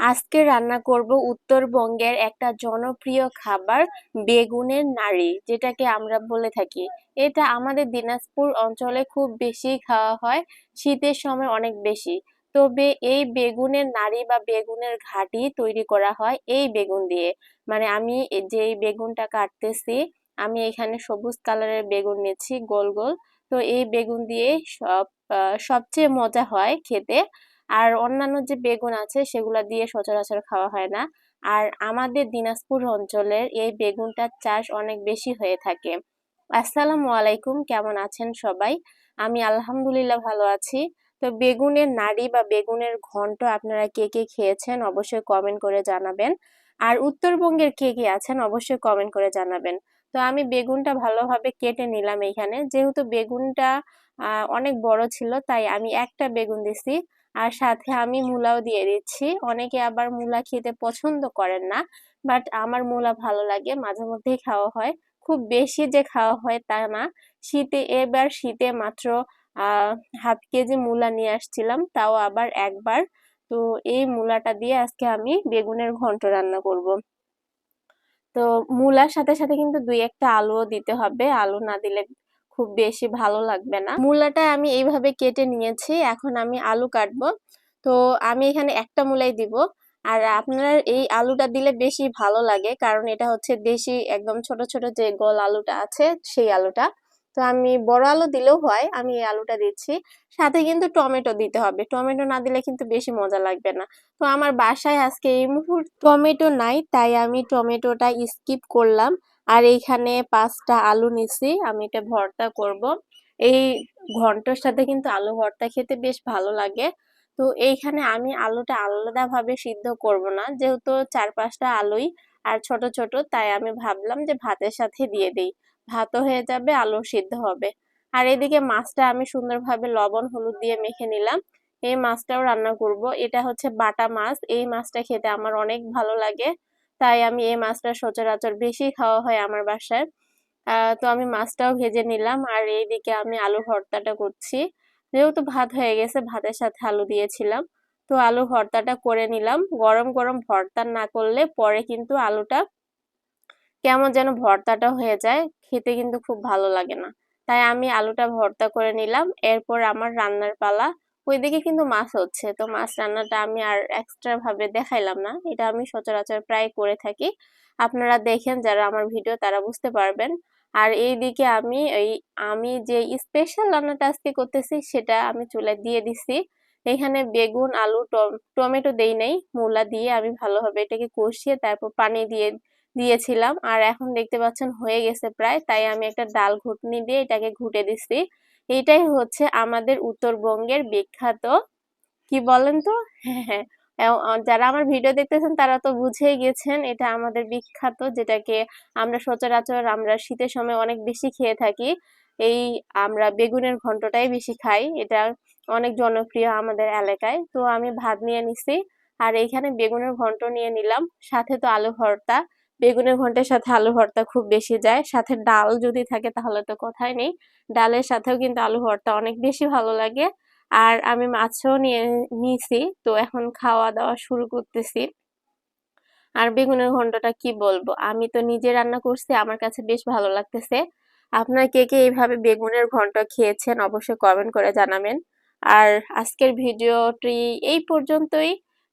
আজকে রান্না করব উত্তরবঙ্গের একটা জনপ্রিয় খাবার বেগুনের নাড়ি, যেটাকে আমরা বলে থাকি। এটা আমাদের দিনাজপুর অঞ্চলে খুব বেশি খাওয়া হয়, শীতের সময় অনেক বেশি। তবে এই বেগুনের নাড়ি বা বেগুনের ঘাটি তৈরি করা হয় এই বেগুন দিয়ে। মানে আমি যে বেগুনটা কাটতেছি, আমি এখানে সবুজ কালারের বেগুন নিচ্ছি গোল গোল। তো এই বেগুন দিয়ে সবচেয়ে মজা হয় খেতে। আর অন্যান্য যে বেগুন আছে সেগুলা দিয়ে সচরাচর খাওয়া হয় না। আর আমাদের দিনাজপুর অঞ্চলের এই বেগুনটার চাষ অনেক বেশি হয়ে থাকে। আসসালামু আলাইকুম, কেমন আছেন সবাই? আমি আলহামদুলিল্লাহ ভালো আছি। তো বেগুনের নাড়ি বা বেগুনের ঘন্ট আপনারা কে কে খেয়েছেন অবশ্যই কমেন্ট করে জানাবেন। আর উত্তরবঙ্গের কে কে আছেন অবশ্যই কমেন্ট করে জানাবেন। তো আমি বেগুনটা ভালোভাবে কেটে নিলাম। এখানে যেহেতু বেগুনটা অনেক বড় ছিল, তাই আমি একটা বেগুন দিছি। আর সাথে আমি মূলাও দিয়ে দিচ্ছি। অনেকে আবার মূলা খেতে পছন্দ করেন না, বাট আমার মূলা ভালো লাগে, মাঝে মধ্যেই খাওয়া হয়। খুব বেশি যে খাওয়া হয় তা না। এবার শীতে মাত্র আহ হাফ কেজি মূলা নিয়ে আসছিলাম, তাও আবার একবার। তো এই মূলাটা দিয়ে আজকে আমি বেগুনের ঘন্ট রান্না করব। তো মূলার সাথে সাথে কিন্তু দুই একটা আলুও দিতে হবে, আলু না দিলে খুব বেশি ভালো লাগবে না। মূলাটা আমি এইভাবে কেটে নিয়েছি, এখন আমি আলু কাটবো। তো আমি এখানে একটা মূলাই দিব। আর আপনারা এই আলুটা দিলে বেশি ভালো লাগে, কারণ এটা হচ্ছে দেশি একদম ছোট ছোট যে গোল আলুটা আছে সেই আলুটা। তো আমি বড় আলু দিলেও হয়, আমি এই আলুটা দিচ্ছি। সাথে কিন্তু টমেটো দিতে হবে, টমেটো না দিলে কিন্তু বেশি মজা লাগবে না। তো আমার বাসায় আজকে এই মুহূর্তে টমেটো নাই, তাই আমি টমেটোটা স্কিপ করলাম। আর এইখানে 5টা আলু নিছি, আমি এটা ভর্তা করব। এই ঘন্টর সাথে কিন্তু আলু ভর্তা খেতে বেশ ভালো লাগে। তো এইখানে আমি আলুটা আলাদাভাবে সিদ্ধ করব না, যেহেতু 4-5টা আলুই আর ছোট ছোট, তাই আমি ভাবলাম যে ভাতের সাথে দিয়ে দেই, ভাতও হয়ে যাবে, আলু সিদ্ধ হবে। আর এদিকে মাছটা আমি সুন্দরভাবে লবণ হলুদ দিয়ে মেখে নিলাম। এই মাছটাও রান্না করব। এটা হচ্ছে বাটা মাছ, এই মাছটা খেতে আমার অনেক ভালো লাগে, তাই আমি এই মাছটা সচরাচর বেশি খাওয়া হয় আমার বাসায়। তো আমি মাছটাও ভেজে নিলাম, আর এইদিকে আমি আলু ভর্তাটা করছি। যেহেতু ভাত হয়ে গেছে, ভাতের সাথে আলু দিয়েছিলাম, তো আলু ভর্তাটা করে নিলাম। গরম গরম ভর্তা না করলে পরে কিন্তু আলুটা কেমন যেন ভর্তাটা হয়ে যায়, খেতে কিন্তু খুব ভালো লাগে না। তাই আমি আলুটা ভর্তা করে নিলাম। এরপর আমার রান্নার পালা। ওইদিকে কিন্তু মাছ হচ্ছে, তো মাছ রান্নাটা আমি আর এক্সট্রা ভাবে দেখাইলাম না, এটা আমি সচরাচর প্রায় করে থাকি। আপনারা দেখেন যারা আমার ভিডিও, তারা বুঝতে পারবেন। আর এইদিকে আমি যে স্পেশাল রান্নাটা আজকে করতেছি সেটা আমি চুলায় দিয়ে দিছি। এখানে বেগুন আলু টমেটো দেই নাই, মূলা দিয়ে আমি ভালোভাবে এটাকে কষিয়ে তারপর পানি দিয়েছিলাম। আর এখন দেখতে পাচ্ছেন হয়ে গেছে প্রায়, তাই আমি একটা ডাল ঘুটনি দিয়ে এটাকে ঘুটে দিচ্ছি। এটাই হচ্ছে আমাদের উত্তরবঙ্গের বিখ্যাত, কি বলেন তো? হ্যাঁ হ্যাঁ, যারা আমার ভিডিও দেখতেছেন তারা তো বুঝেই গেছেন, এটা আমাদের বিখ্যাত, যেটাকে আমরা সচরাচর আমরা শীতের সময় অনেক বেশি খেয়ে থাকি। এই আমরা বেগুনের ঘন্টটাই বেশি খাই, এটা অনেক জনপ্রিয় আমাদের এলাকায়। তো আমি ভাত নিয়ে নিছি, আর এইখানে বেগুনের ঘন্ট নিয়ে নিলাম, সাথে তো আলু ভর্তা। বেগুনের ঘন্টের সাথে আলু ভর্তা খুব বেশি যায়, সাথে ডাল যদি থাকে তাহলে তো কথাই নেই। ডালের সাথেও কিন্তু আলু ভর্তা অনেক বেশি ভালো লাগে। আর আমি মাছও নিয়েছি, তো এখন খাওয়া দাওয়া শুরু করতেছি। আর বেগুনের ঘন্টটা কি বলবো, আমি তো নিজে রান্না করছি, আমার কাছে বেশ ভালো লাগতেছে। আপনারা কে কে এইভাবে বেগুনের ঘন্ট খেয়েছেন অবশ্যই কমেন্ট করে জানাবেন। আর আজকের ভিডিওটি এই পর্যন্তই।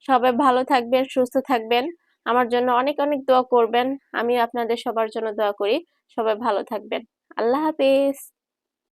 সবাই ভালো থাকবেন, সুস্থ থাকবেন, আমার জন্য অনেক অনেক দোয়া করবেন। আমি আপনাদের সবার জন্য দোয়া করি। সবাই ভালো থাকবেন। আল্লাহ হাফেজ।